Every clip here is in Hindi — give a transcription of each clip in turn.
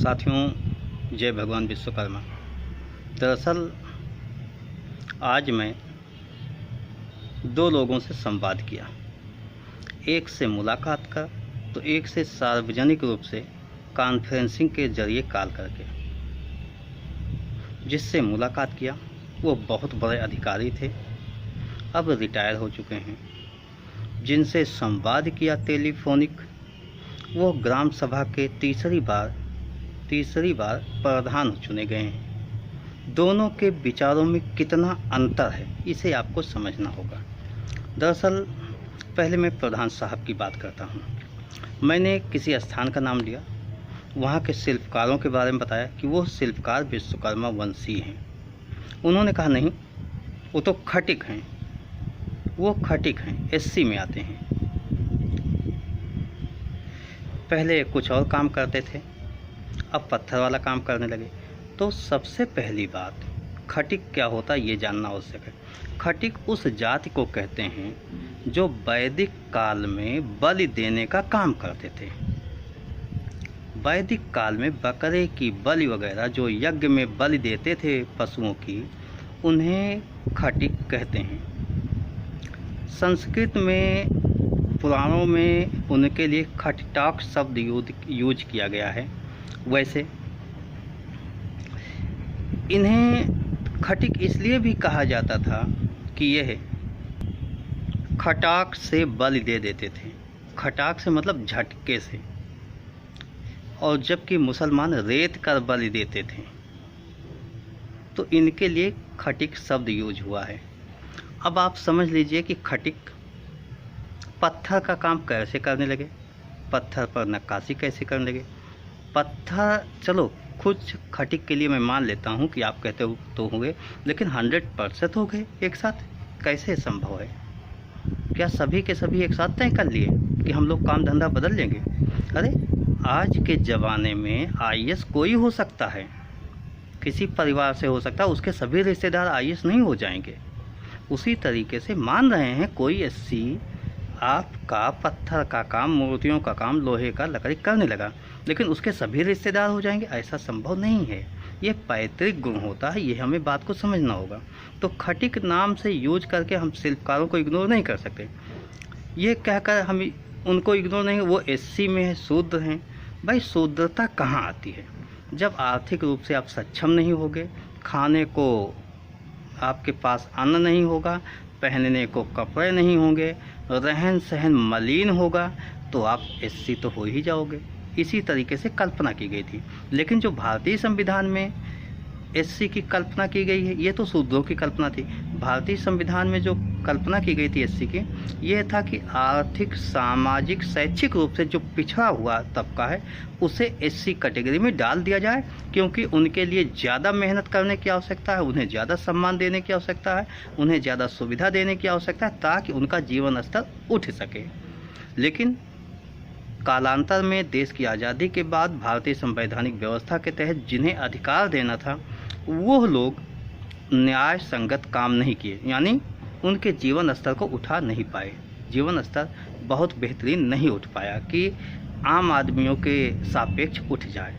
साथियों, जय भगवान विश्वकर्मा। दरअसल आज मैं दो लोगों से संवाद किया, एक से मुलाकात कर तो एक से सार्वजनिक रूप से कॉन्फ्रेंसिंग के जरिए कॉल करके। जिससे मुलाकात किया वो बहुत बड़े अधिकारी थे, अब रिटायर हो चुके हैं। जिनसे संवाद किया टेलीफोनिक, वो ग्राम सभा के तीसरी बार प्रधान चुने गए हैं। दोनों के विचारों में कितना अंतर है, इसे आपको समझना होगा। दरअसल पहले मैं प्रधान साहब की बात करता हूँ। मैंने किसी स्थान का नाम लिया, वहाँ के शिल्पकारों के बारे में बताया कि वो शिल्पकार विश्वकर्मा वंशी हैं। उन्होंने कहा नहीं, वो तो खटिक हैं, वो खटिक हैं, एससी में आते हैं। पहले कुछ और काम करते थे, अब पत्थर वाला काम करने लगे। तो सबसे पहली बात, खटिक क्या होता है ये जानना आवश्यक है। खटिक उस जाति को कहते हैं जो वैदिक काल में बलि देने का काम करते थे। वैदिक काल में बकरे की बलि वगैरह जो यज्ञ में बलि देते थे पशुओं की, उन्हें खटिक कहते हैं। संस्कृत में पुराणों में उनके लिए खटिटाक शब्द यूज किया गया है। वैसे इन्हें खटिक इसलिए भी कहा जाता था कि यह खटाक से बलि दे देते थे। खटाक से मतलब झटके से, और जबकि मुसलमान रेत कर बलि देते थे, तो इनके लिए खटिक शब्द यूज हुआ है। अब आप समझ लीजिए कि खटिक पत्थर का काम कैसे करने लगे, पत्थर पर नक्काशी कैसे करने लगे। पत्थर, चलो कुछ खटिक के लिए मैं मान लेता हूँ कि आप कहते हो तो हुए, लेकिन 100% हो गए एक साथ, कैसे संभव है? क्या सभी के सभी एक साथ तय कर लिए कि हम लोग काम धंधा बदल लेंगे? अरे आज के ज़माने में आईएएस कोई हो सकता है, किसी परिवार से हो सकता है, उसके सभी रिश्तेदार आईएएस नहीं हो जाएंगे। उसी तरीके से मान रहे हैं कोई एससी आपका पत्थर का काम, मूर्तियों का काम, लोहे का, लकड़ी करने लगा, लेकिन उसके सभी रिश्तेदार हो जाएंगे, ऐसा संभव नहीं है। ये पैतृक गुण होता है, ये हमें बात को समझना होगा। तो खटिक नाम से यूज करके हम शिल्पकारों को इग्नोर नहीं कर सकते। ये कहकर हम उनको इग्नोर नहीं, वो एससी में है, शूद्र हैं। भाई शूद्रता कहाँ आती है? जब आर्थिक रूप से आप सक्षम नहीं होगे, खाने को आपके पास अन्न नहीं होगा, पहनने को कपड़े नहीं होंगे, रहन सहन मलिन होगा, तो आप एससी तो हो ही जाओगे। इसी तरीके से कल्पना की गई थी। लेकिन जो भारतीय संविधान में एससी की कल्पना की गई है, ये तो शूद्रों की कल्पना थी। भारतीय संविधान में जो कल्पना की गई थी एससी की, ये था कि आर्थिक, सामाजिक, शैक्षिक रूप से जो पिछड़ा हुआ तबका है, उसे एससी कैटेगरी में डाल दिया जाए, क्योंकि उनके लिए ज़्यादा मेहनत करने की आवश्यकता है, उन्हें ज़्यादा सम्मान देने की आवश्यकता है, उन्हें ज़्यादा सुविधा देने की आवश्यकता है, ताकि उनका जीवन स्तर उठ सके। लेकिन कालांतर में देश की आज़ादी के बाद भारतीय संवैधानिक व्यवस्था के तहत जिन्हें अधिकार देना था, वो लोग न्याय संगत काम नहीं किए, यानी उनके जीवन स्तर को उठा नहीं पाए। जीवन स्तर बहुत बेहतरीन नहीं उठ पाया कि आम आदमियों के सापेक्ष उठ जाए,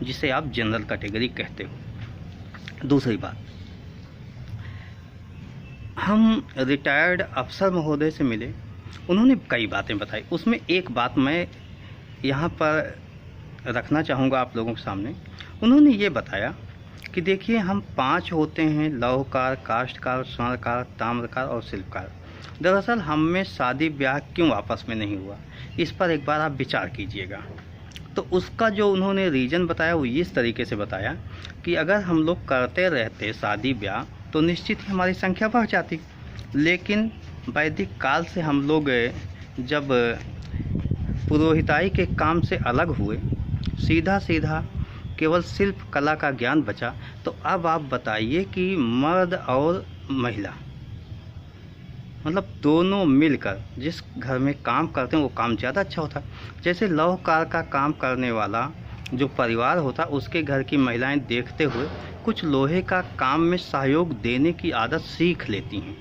जिसे आप जनरल कैटेगरी कहते हो। दूसरी बात, हम रिटायर्ड अफसर महोदय से मिले, उन्होंने कई बातें बताई। उसमें एक बात मैं यहाँ पर रखना चाहूँगा आप लोगों के सामने। उन्होंने ये बताया कि देखिए, हम 5 होते हैं, लौहकार, काष्ठकार, स्वर्णकार, ताम्रकार और शिल्पकार। दरअसल हम में शादी ब्याह क्यों आपस में नहीं हुआ, इस पर एक बार आप विचार कीजिएगा। तो उसका जो उन्होंने रीज़न बताया वो इस तरीके से बताया कि अगर हम लोग करते रहते शादी ब्याह तो निश्चित ही हमारी संख्या बढ़ जाती। लेकिन वैदिक काल से हम लोग जब पुरोहिताई के काम से अलग हुए, सीधा केवल शिल्प कला का ज्ञान बचा, तो अब आप बताइए कि मर्द और महिला, मतलब दोनों मिलकर जिस घर में काम करते हैं वो काम ज़्यादा अच्छा होता। जैसे लौहकार का काम करने वाला जो परिवार होता, उसके घर की महिलाएं देखते हुए कुछ लोहे का काम में सहयोग देने की आदत सीख लेती हैं।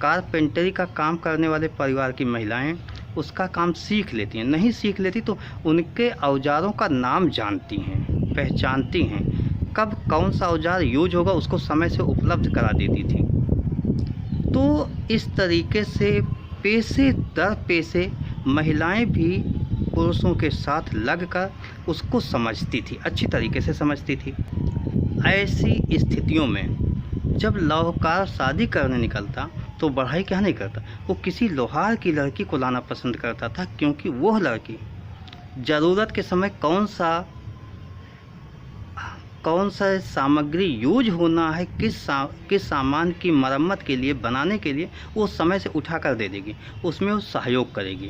कारपेंटरी का काम करने वाले परिवार की महिलाएं उसका काम सीख लेती हैं। नहीं सीख लेती तो उनके औजारों का नाम जानती हैं। पहचानती हैं, कब कौन सा औजार यूज होगा उसको समय से उपलब्ध करा देती थी। तो इस तरीके से पैसे दर पैसे महिलाएं भी पुरुषों के साथ लगकर उसको समझती थी, अच्छी तरीके से समझती थी। ऐसी स्थितियों में जब लौहकार शादी करने निकलता तो बढ़ाई क्या नहीं करता, वो किसी लोहार की लड़की को लाना पसंद करता था, क्योंकि वह लड़की ज़रूरत के समय कौन सा सामग्री यूज होना है, किस सामान की मरम्मत के लिए, बनाने के लिए, वो समय से उठा कर दे देगी, उसमें वो सहयोग करेगी।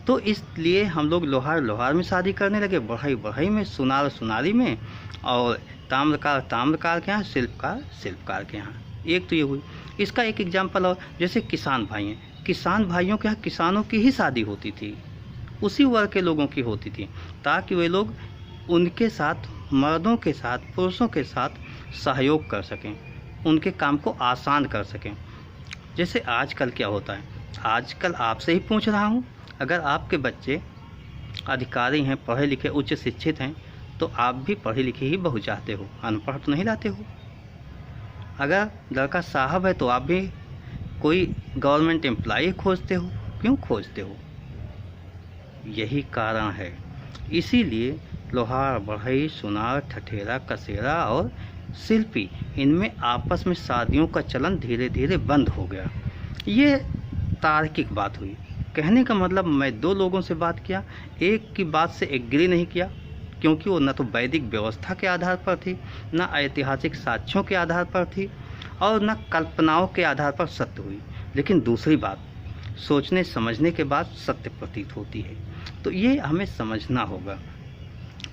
तो इसलिए हम लोग लोहार में शादी करने लगे, बढ़ई में, सुनारी में, और ताम्रकार के यहाँ, शिल्पकार के यहाँ। एक तो ये हुई। इसका एक एग्जाम्पल और, जैसे किसान भाई हैं, किसान भाइयों के यहाँ किसानों की ही शादी होती थी, उसी वर्ग के लोगों की होती थी, ताकि वे लोग उनके साथ, मर्दों के साथ, पुरुषों के साथ सहयोग कर सकें, उनके काम को आसान कर सकें। जैसे आजकल क्या होता है, आजकल आपसे ही पूछ रहा हूँ, अगर आपके बच्चे अधिकारी हैं, पढ़े लिखे, उच्च शिक्षित हैं, तो आप भी पढ़े लिखे ही बहू चाहते हो, अनपढ़ तो नहीं लाते हो। अगर लड़का साहब है तो आप भी कोई गवर्नमेंट एम्प्लॉय खोजते हो। क्यों खोजते हो? यही कारण है। इसीलिए लोहार, बढ़ई, सुनार, ठठेरा, कसेरा और शिल्पी, इनमें आपस में शादियों का चलन धीरे धीरे बंद हो गया। ये तार्किक बात हुई। कहने का मतलब, मैं दो लोगों से बात किया, एक की बात से एग्री नहीं किया, क्योंकि वो न तो वैदिक व्यवस्था के आधार पर थी, न ऐतिहासिक साक्ष्यों के आधार पर थी, और न कल्पनाओं के आधार पर सत्य हुई। लेकिन दूसरी बात, सोचने समझने के बाद सत्य प्रतीत होती है। तो ये हमें समझना होगा।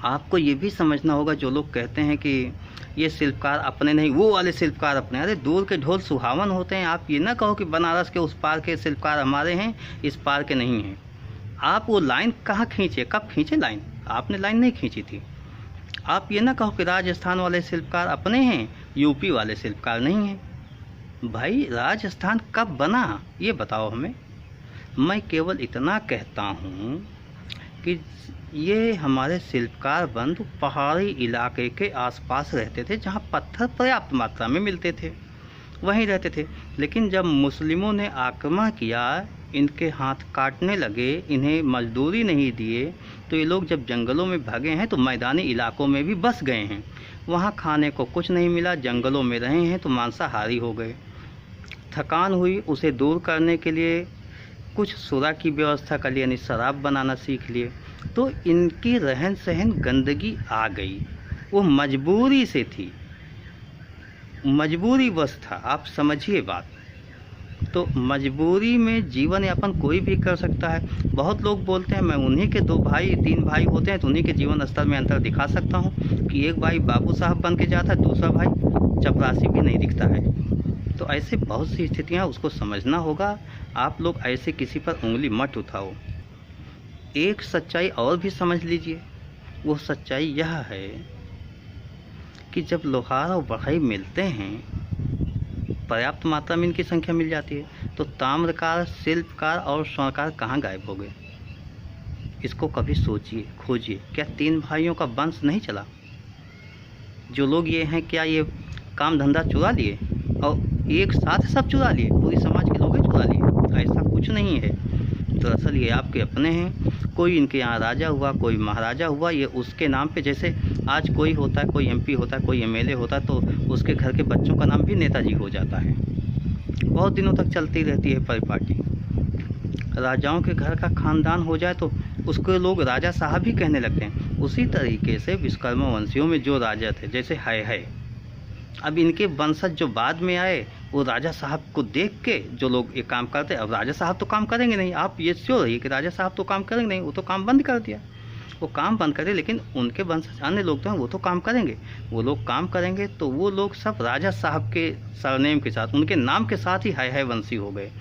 आपको ये भी समझना होगा, जो लोग कहते हैं कि ये शिल्पकार अपने नहीं, वो वाले शिल्पकार अपने, अरे दूर के ढोल सुहावन होते हैं। आप ये ना कहो कि बनारस के उस पार के शिल्पकार हमारे हैं, इस पार के नहीं हैं। आप वो लाइन कहाँ खींचे, कब खींचे लाइन? आपने लाइन नहीं खींची थी। आप ये ना कहो कि राजस्थान वाले शिल्पकार अपने हैं, यूपी वाले शिल्पकार नहीं हैं। भाई, राजस्थान कब बना ये बताओ हमें। मैं केवल इतना कहता हूँ कि ये हमारे शिल्पकार बंधु पहाड़ी इलाके के आसपास रहते थे, जहाँ पत्थर पर्याप्त मात्रा में मिलते थे, वहीं रहते थे। लेकिन जब मुस्लिमों ने आक्रमण किया, इनके हाथ काटने लगे, इन्हें मजदूरी नहीं दिए, तो ये लोग जब जंगलों में भागे हैं तो मैदानी इलाकों में भी बस गए हैं। वहाँ खाने को कुछ नहीं मिला, जंगलों में रहे हैं तो मांसाहारी हो गए। थकान हुई, उसे दूर करने के लिए कुछ सुरा की व्यवस्था कर ली, यानी शराब बनाना सीख लिए। तो इनकी रहन सहन गंदगी आ गई, वो मजबूरी से थी, मजबूरी बस था। आप समझिए बात। तो मजबूरी में जीवन यापन कोई भी कर सकता है। बहुत लोग बोलते हैं मैं उन्हीं के 2 भाई 3 भाई होते हैं तो उन्हीं के जीवन स्तर में अंतर दिखा सकता हूँ, कि एक भाई बाबू साहब बन के जाता है, दूसरा भाई चपरासी भी नहीं दिखता है। तो ऐसे बहुत सी स्थितियाँ, उसको समझना होगा। आप लोग ऐसे किसी पर उंगली मत उठाओ। एक सच्चाई और भी समझ लीजिए, वो सच्चाई यह है कि जब लोहार और बढ़ई मिलते हैं, पर्याप्त मात्रा में इनकी संख्या मिल जाती है, तो ताम्रकार, शिल्पकार और स्वर्णकार कहाँ गायब हो गए? इसको कभी सोचिए, खोजिए। क्या 3 भाइयों का वंश नहीं चला? जो लोग ये हैं, क्या ये काम धंधा चुरा लिए और एक साथ सब चुरा लिए, पूरी समाज के लोग चुरा लिए? ऐसा कुछ नहीं है। दरअसल ये आपके अपने हैं। कोई इनके यहाँ राजा हुआ, कोई महाराजा हुआ, ये उसके नाम पे, जैसे आज कोई होता है, कोई एमपी होता है, कोई एमएलए होता है, तो उसके घर के बच्चों का नाम भी नेताजी हो जाता है। बहुत दिनों तक चलती रहती है परिपाटी। राजाओं के घर का खानदान हो जाए तो उसको लोग राजा साहब ही कहने लगते हैं। उसी तरीके से विश्वकर्मा वंशियों में जो राजा थे, जैसे है, अब इनके वंशज जो बाद में आए, वो राजा साहब को देख के जो लोग ये काम करते, अब राजा साहब तो काम करेंगे नहीं, आप ये श्योर रहिए कि राजा साहब तो काम करेंगे नहीं, वो तो काम बंद कर दिया। वो काम बंद करे, लेकिन उनके वंशज अन्य लोग तो हैं, वो तो काम करेंगे। वो लोग काम करेंगे तो वो लोग सब राजा साहब के सरनेम के साथ, उनके नाम के साथ ही है वंशी हो गए।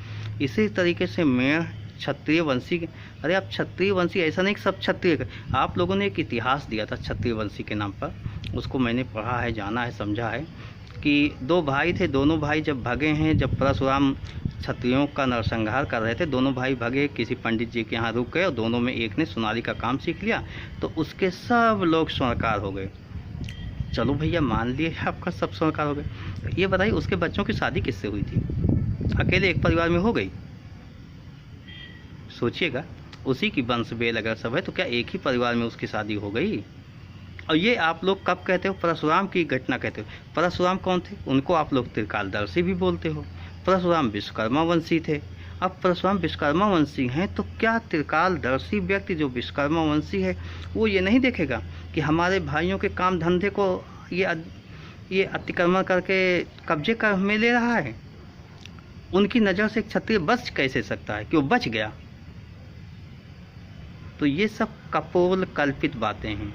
इसी तरीके से मेढ़ क्षत्रिय वंशी, अरे आप क्षत्रिय वंशी ऐसा नहीं कि सब क्षत्रिय। आप लोगों ने एक इतिहास दिया था क्षत्रिय वंशी के नाम पर, उसको मैंने पढ़ा है, जाना है, समझा है कि 2 भाई थे, दोनों भाई जब भगे हैं, जब परशुराम क्षत्रियों का नरसंहार कर रहे थे, दोनों भाई भगे, किसी पंडित जी के यहाँ रुक गए और दोनों में एक ने सुनारी का काम सीख लिया, तो उसके सब लोग स्वर्णकार हो गए। चलो भैया मान लिए आपका सब स्वीकार हो गया। ये बताइए उसके बच्चों की शादी किससे हुई थी? अकेले एक परिवार में हो गई? सोचिएगा, उसी की वंश बेल अगर सब है तो क्या एक ही परिवार में उसकी शादी हो गई? और ये आप लोग कब कहते हो? परशुराम की घटना कहते हो। परशुराम कौन थे? उनको आप लोग त्रिकालदर्शी भी बोलते हो। परशुराम विश्वकर्मा वंशी थे। अब परशुराम विश्वकर्मा वंशी हैं तो क्या त्रिकालदर्शी व्यक्ति जो विश्वकर्मा वंशी है वो ये नहीं देखेगा कि हमारे भाइयों के काम धंधे को ये अतिक्रमण करके कब्जे कर में ले रहा है? उनकी नज़र से एक क्षत्रिय बच कैसे सकता है कि वो बच गया? तो ये सब कपोल कल्पित बातें हैं।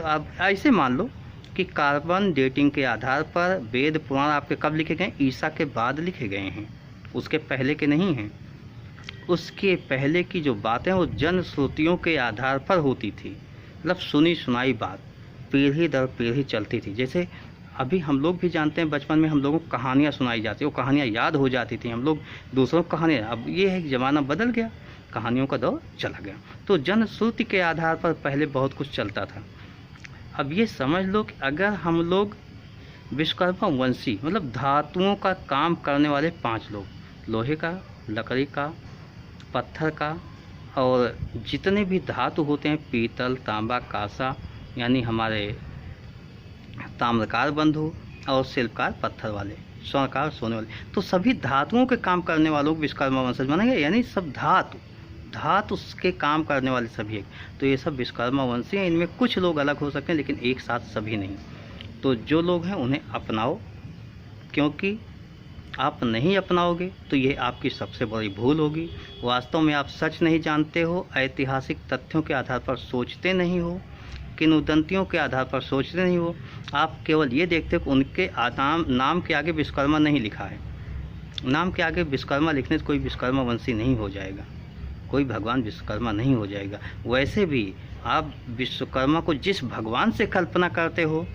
आप ऐसे मान लो कि कार्बन डेटिंग के आधार पर वेद पुराण आपके कब लिखे गए? ईसा के बाद लिखे गए हैं, उसके पहले के नहीं हैं। उसके पहले की जो बातें वो जन श्रुतियों के आधार पर होती थी, मतलब सुनी सुनाई बात पीढ़ी दर पीढ़ी चलती थी। जैसे अभी हम लोग भी जानते हैं, बचपन में हम लोगों को कहानियाँ सुनाई जाती, वो कहानियाँ याद हो जाती थी, हम लोग दूसरों को कहानियाँ। अब ये है कि ज़माना बदल गया, कहानियों का दौर चला गया, तो जन श्रुति के आधार पर पहले बहुत कुछ चलता था। अब ये समझ लो कि अगर हम लोग विश्वकर्मा वंशी मतलब धातुओं का काम करने वाले 5 लोग, लोहे का, लकड़ी का, पत्थर का और जितने भी धातु होते हैं, पीतल, तांबा, कांसा, यानी हमारे ताम्रकार बंधु और शिल्पकार पत्थर वाले, स्वर्णकार सोने वाले, तो सभी धातुओं के काम करने वालों को विश्वकर्मा वंशज मानेंगे। यानी सब धातु उसके काम करने वाले सभी एक, तो ये सब विश्वकर्मा वंशी हैं। इनमें कुछ लोग अलग हो सकते हैं लेकिन एक साथ सभी नहीं। तो जो लोग हैं उन्हें अपनाओ, क्योंकि आप नहीं अपनाओगे तो ये आपकी सबसे बड़ी भूल होगी। वास्तव में आप सच नहीं जानते हो, ऐतिहासिक तथ्यों के आधार पर सोचते नहीं हो, किंवदंतियों के आधार पर सोचते नहीं हो। आप केवल ये देखते हो कि उनके नाम के आगे विश्वकर्मा नहीं लिखा है। नाम के आगे विश्वकर्मा लिखने से कोई विश्वकर्मा वंशी नहीं हो जाएगा, कोई भगवान विश्वकर्मा नहीं हो जाएगा। वैसे भी आप विश्वकर्मा को जिस भगवान से कल्पना करते हो,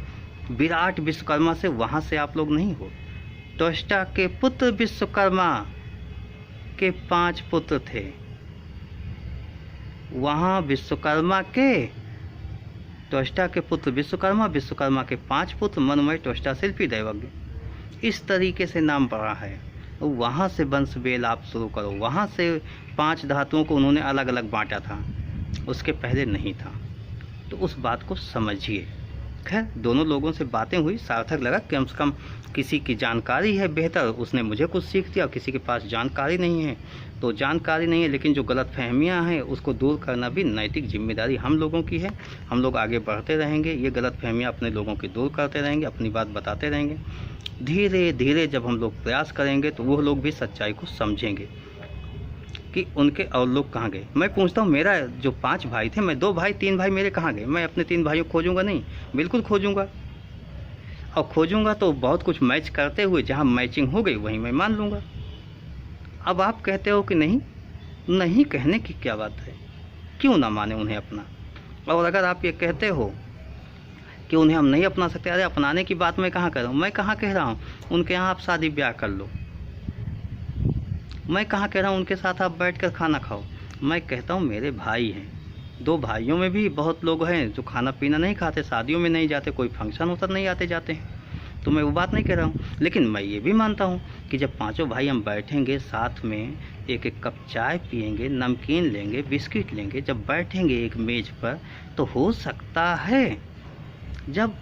विराट विश्वकर्मा से, वहाँ से आप लोग नहीं हो। त्वष्टा के पुत्र विश्वकर्मा के 5 पुत्र थे, वहाँ विश्वकर्मा के, त्वष्टा के पुत्र विश्वकर्मा, विश्वकर्मा के 5 पुत्र, मनमय, त्वष्टा, शिल्पी, दैवज्ञ, इस तरीके से नाम पड़ा है। वहाँ से वंश बेल आप शुरू करो। वहाँ से 5 धातुओं को उन्होंने अलग अलग बांटा था, उसके पहले नहीं था। तो उस बात को समझिए। खैर, दोनों लोगों से बातें हुई, सार्थक लगा। कम से कम किसी की जानकारी है बेहतर, उसने मुझे कुछ सीख दिया। किसी के पास जानकारी नहीं है तो जानकारी नहीं है, लेकिन जो गलतफहमियां हैं उसको दूर करना भी नैतिक जिम्मेदारी हम लोगों की है। हम लोग आगे बढ़ते रहेंगे, ये गलतफहमियां अपने लोगों की दूर करते रहेंगे, अपनी बात बताते रहेंगे। धीरे धीरे जब हम लोग प्रयास करेंगे तो वो लोग भी सच्चाई को समझेंगे कि उनके और लोग कहाँ गए। मैं पूछता हूँ, मेरा जो 5 भाई थे, मैं 2 भाई 3 भाई मेरे कहाँ गए? मैं अपने 3 भाइयों को खोजूंगा नहीं? बिल्कुल खोजूंगा, और खोजूंगा तो बहुत कुछ मैच करते हुए जहाँ मैचिंग हो गई वहीं मैं मान लूँगा। अब आप कहते हो कि नहीं, नहीं कहने की क्या बात है, क्यों ना माने उन्हें अपना। और अगर आप ये कहते हो कि उन्हें हम नहीं अपना सकते, अरे अपनाने की बात मैं कहाँ कह रहा हूँ? मैं कहाँ कह रहा हूँ उनके यहाँ आप शादी ब्याह कर लो? मैं कहाँ कह रहा हूँ उनके साथ आप बैठ कर खाना खाओ? मैं कहता हूँ मेरे भाई हैं, 2 भाइयों में भी बहुत लोग हैं जो खाना पीना नहीं खाते, शादियों में नहीं जाते, कोई फंक्शन होता नहीं आते जाते हैं, तो मैं वो बात नहीं कह रहा हूँ। लेकिन मैं ये भी मानता हूँ कि जब 5 भाई हम बैठेंगे साथ में, एक एक कप चाय पिएंगे, नमकीन लेंगे, बिस्किट लेंगे, जब बैठेंगे एक मेज पर, तो हो सकता है जब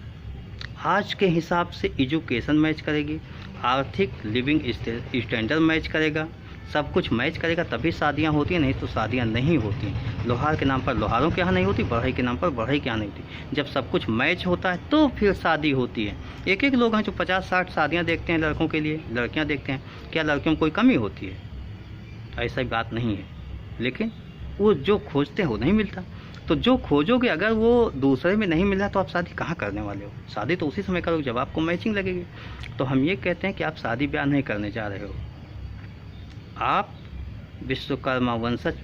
आज के हिसाब से एजुकेशन मैच करेगी, आर्थिक लिविंग स्टैंडर्ड मैच करेगा, सब कुछ मैच करेगा, तभी शादियां होती हैं, नहीं तो शादियां नहीं होती। लोहार के नाम पर लोहारों के यहाँ नहीं होती, बढ़ई के नाम पर बढ़ई के यहाँ नहीं होती। जब सब कुछ मैच होता है तो फिर शादी होती है। एक एक लोग हैं जो 50-60 शादियां देखते हैं लड़कों के लिए, लड़कियां देखते हैं। क्या लड़कियों में कोई कमी होती है? ऐसा बात नहीं है, लेकिन वो जो खोजते हैं वो नहीं मिलता। तो जो खोजोगे अगर वो दूसरे में नहीं मिला तो आप शादी कहाँ करने वाले हो? शादी तो उसी समय करोगे जब आपको मैचिंग लगेगी। तो हम ये कहते हैं कि आप शादी ब्याह नहीं करने जा रहे हो। आप विश्वकर्मा वंशज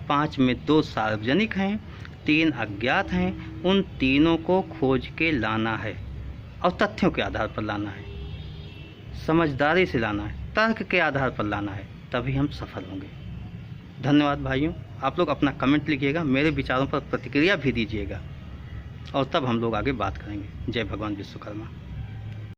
5 में 2 सार्वजनिक हैं, 3 अज्ञात हैं। उन तीनों को खोज के लाना है और तथ्यों के आधार पर लाना है, समझदारी से लाना है, तर्क के आधार पर लाना है, तभी हम सफल होंगे। धन्यवाद भाइयों। आप लोग अपना कमेंट लिखिएगा, मेरे विचारों पर प्रतिक्रिया भी दीजिएगा। और तब हम लोग आगे बात करेंगे। जय भगवान विश्वकर्मा।